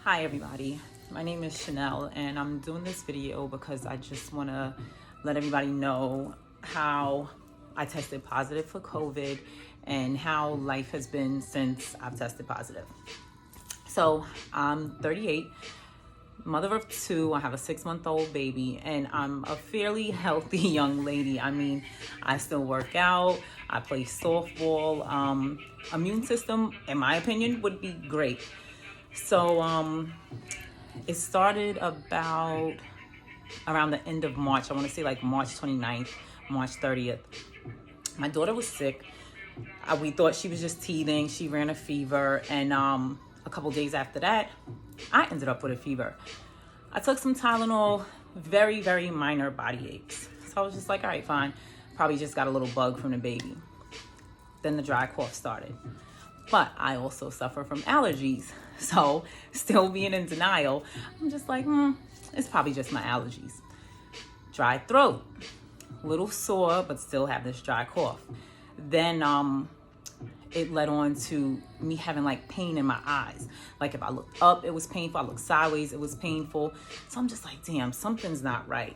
Hi everybody, my name is Chanel and I'm doing this video because I just want to let everybody know how I tested positive for COVID and how life has been since I've tested positive. So I'm 38, mother of two. I have a 6-month-old baby and I'm a fairly healthy young lady. I mean, I still work out, I play softball. Immune system, in my opinion, would be great. So it started about around the end of March. I want to say like March 29th, March 30th. My daughter was sick. We thought she was just teething. She ran a fever. And a couple days after that, I ended up with a fever. I took some Tylenol, very, very minor body aches. So I was just like, all right, fine. Probably just got a little bug from the baby. Then the dry cough started. But I also suffer from allergies. So still being in denial, I'm just like, it's probably just my allergies. Dry throat, little sore, but still have this dry cough. Then it led on to me having like pain in my eyes. Like if I looked up, it was painful. I looked sideways, it was painful. So I'm just like, damn, something's not right.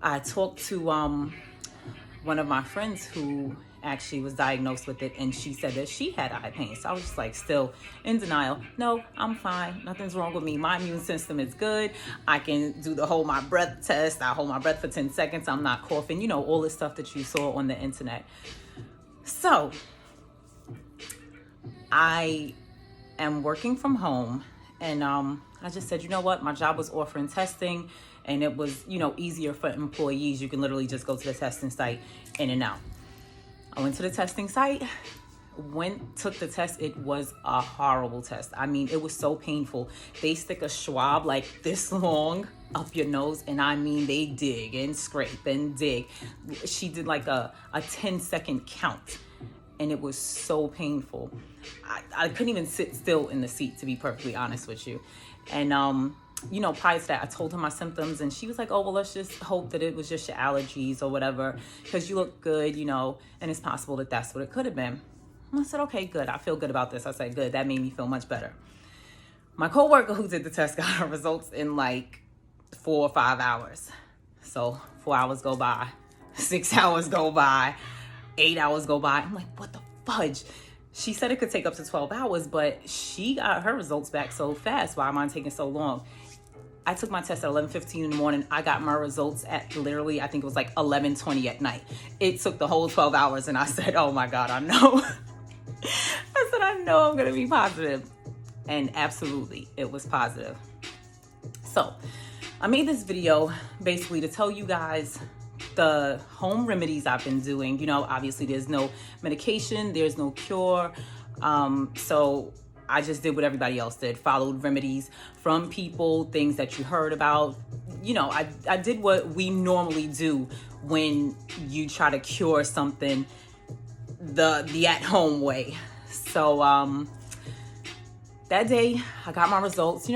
I talked to one of my friends who actually was diagnosed with it, and she said that she had eye pain. So I was just like still in denial. No, I'm fine. Nothing's wrong with me. My immune system is good. I can do the hold my breath test. I hold my breath for 10 seconds. I'm not coughing. You know, all the stuff that you saw on the internet. So I am working from home, and I just said, you know what? My job was offering testing, and it was, easier for employees. You can literally just go to the testing site in and out. I went to the testing site, took the test. It was a horrible test. I mean, it was so painful. They stick a swab like this long up your nose, and I mean, they dig and scrape and dig. She did like a 10-second count, and it was so painful. I couldn't even sit still in the seat, to be perfectly honest with you. And prior to that, I told her my symptoms, and she was like, oh, well, let's just hope that it was just your allergies or whatever, because you look good, and it's possible that that's what it could have been. And I said, okay, good. I feel good about this. I said, good. That made me feel much better. My coworker who did the test got her results in like 4 or 5 hours. So 4 hours go by, 6 hours go by, 8 hours go by. I'm like, what the fudge? She said it could take up to 12 hours, but she got her results back so fast. Why am I taking so long? I took my test at 11:15 in the morning. I got my results at literally, I think it was like 11:20 at night. It took the whole 12 hours, and I said, oh my God, I know. I said, I know I'm going to be positive. And absolutely, it was positive. So I made this video basically to tell you guys the home remedies I've been doing. Obviously there's no medication, there's no cure. So I just did what everybody else did, followed remedies from people, things that you heard about. I did what we normally do when you try to cure something the at-home way. So that day I got my results.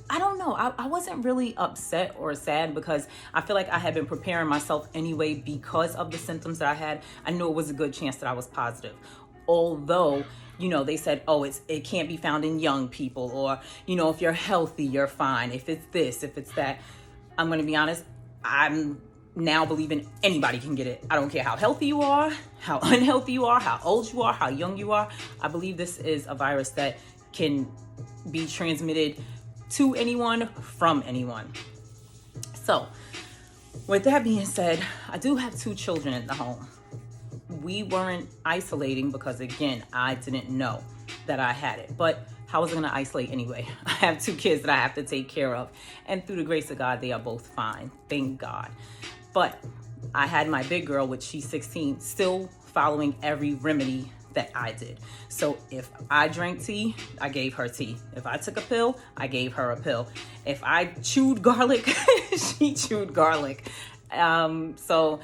I don't know. I wasn't really upset or sad because I feel like I had been preparing myself anyway because of the symptoms that I had. I knew it was a good chance that I was positive. Although, they said, oh, it can't be found in young people, or, if you're healthy, you're fine. If it's this, if it's that. I'm going to be honest. I'm now believing anybody can get it. I don't care how healthy you are, how unhealthy you are, how old you are, how young you are. I believe this is a virus that can be transmitted to anyone, from anyone. So with that being said, I do have 2 children in the home. We weren't isolating because, again, I didn't know that I had it. But how was I going to isolate anyway? I have 2 kids that I have to take care of. And through the grace of God, they are both fine. Thank God. But I had my big girl, which she's 16, still following every remedy that I did. So if I drank tea, I gave her tea. If I took a pill, I gave her a pill. If I chewed garlic, she chewed garlic. So,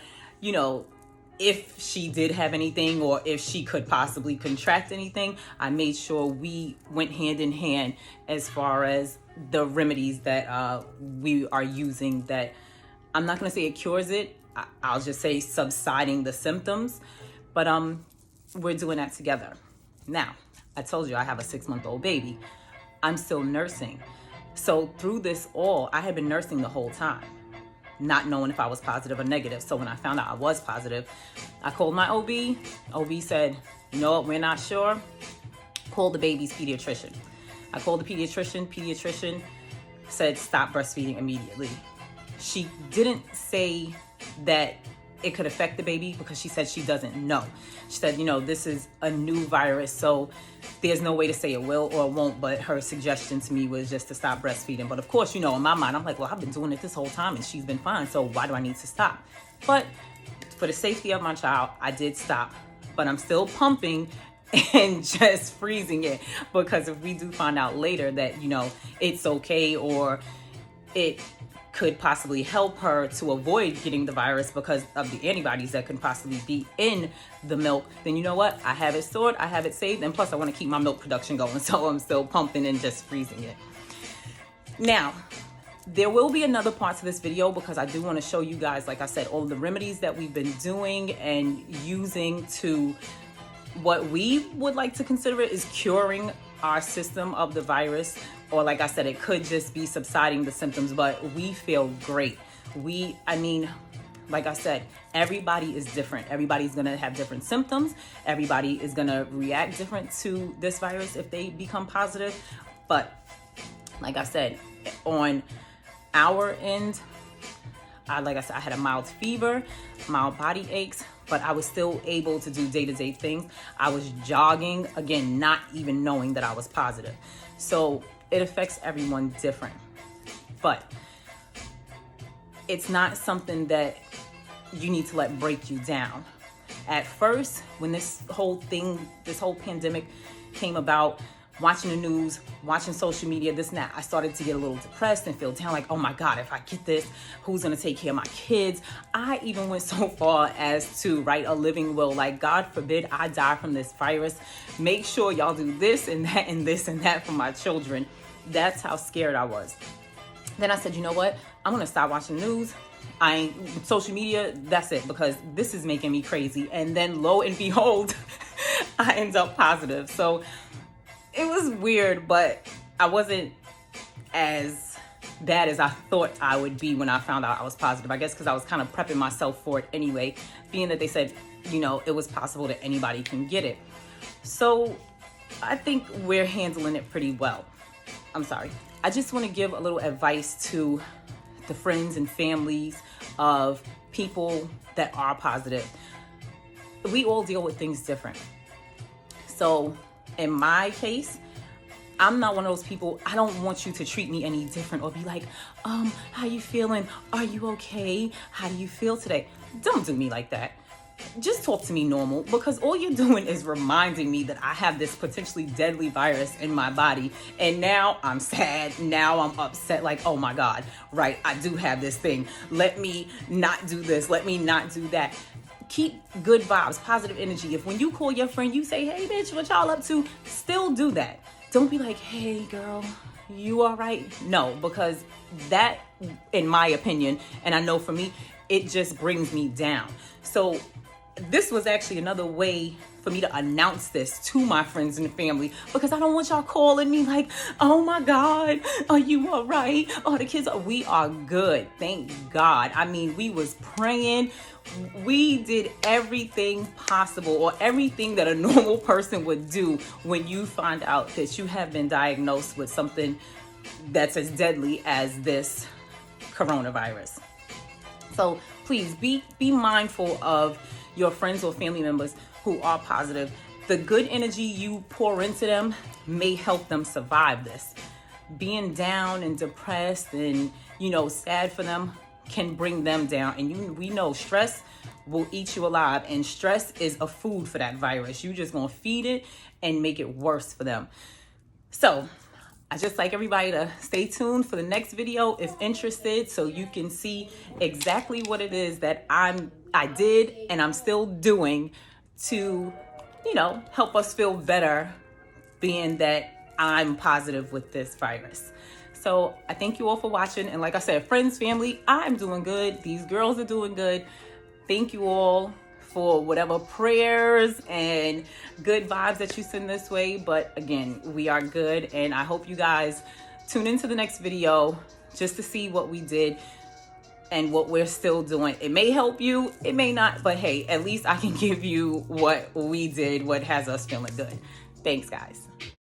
if she did have anything, or if she could possibly contract anything, I made sure we went hand in hand as far as the remedies that we are using. That I'm not going to say it cures it. I'll just say subsiding the symptoms. But we're doing that together. Now, I told you I have a 6-month-old baby. I'm still nursing. So through this all, I had been nursing the whole time, not knowing if I was positive or negative. So when I found out I was positive, I called my OB. OB said, you know what, we're not sure. Call the baby's pediatrician. I called the pediatrician. Pediatrician said stop breastfeeding immediately. She didn't say that it could affect the baby because she said she doesn't know. She said, you know, this is a new virus, so there's no way to say it will or won't, but her suggestion to me was just to stop breastfeeding. But of course, you know, in my mind, I'm like, well, I've been doing it this whole time and she's been fine, so why do I need to stop? But for the safety of my child, I did stop, but I'm still pumping and just freezing it, because if we do find out later that, you know, it's okay or it could possibly help her to avoid getting the virus because of the antibodies that can possibly be in the milk, then you know what? I have it stored, I have it saved, and plus I want to keep my milk production going, so I'm still pumping and just freezing it. Now, there will be another part to this video because I do want to show you guys, like I said, all the remedies that we've been doing and using to what we would like to consider it is curing our system of the virus. Or like I said, it could just be subsiding the symptoms, but we feel great. I mean, like I said, everybody is different. Everybody's gonna have different symptoms. Everybody is gonna react different to this virus if they become positive. But like I said, on our end, like I said, I had a mild fever, mild body aches, but I was still able to do day-to-day things. I was jogging, again, not even knowing that I was positive. So it affects everyone different. But it's not something that you need to let break you down. At first, when this whole pandemic came about, watching the news, watching social media, this and that, I started to get a little depressed and feel down, like, oh my God, if I get this, who's gonna take care of my kids? I even went so far as to write a living will, like, God forbid I die from this virus. Make sure y'all do this and that and this and that for my children. That's how scared I was. Then I said, you know what? I'm gonna stop watching the news. Social media, that's it, because this is making me crazy. And then lo and behold, I end up positive. So it was weird, but I wasn't as bad as I thought I would be when I found out I was positive. I guess because I was kind of prepping myself for it anyway, being that they said, you know, it was possible that anybody can get it. So I think we're handling it pretty well. I'm sorry. I just want to give a little advice to the friends and families of people that are positive. We all deal with things different. So in my case, I'm not one of those people. I don't want you to treat me any different or be like, how you feeling? Are you okay? How do you feel today? Don't do me like that. Just talk to me normal, because all you're doing is reminding me that I have this potentially deadly virus in my body. And now I'm sad. Now I'm upset. Like, oh my God, right, I do have this thing. Let me not do this. Let me not do that. Keep good vibes, positive energy. If when you call your friend, you say, hey bitch, what y'all up to? Still do that. Don't be like, hey girl, you all right? No, because that, in my opinion, and I know for me, it just brings me down. So this was actually another way for me to announce this to my friends and family, because I don't want y'all calling me like, oh my God, are you all right? Oh, the kids we are good. Thank God. I mean, we was praying. We did everything possible, or everything that a normal person would do when you find out that you have been diagnosed with something that's as deadly as this coronavirus. So please be mindful of your friends or family members who are positive. The good energy you pour into them may help them survive this. Being down and depressed and, sad for them can bring them down. And we know stress will eat you alive, and stress is a food for that virus. You just gonna feed it and make it worse for them. So I just like everybody to stay tuned for the next video if interested, so you can see exactly what it is that I did and I'm still doing to, help us feel better, being that I'm positive with this virus. So I thank you all for watching. And like I said, friends, family, I'm doing good. These girls are doing good. Thank you all for whatever prayers and good vibes that you send this way. But again, we are good. And I hope you guys tune into the next video just to see what we did and what we're still doing. It may help you, it may not, but hey, at least I can give you what we did, what has us feeling good. Thanks, guys.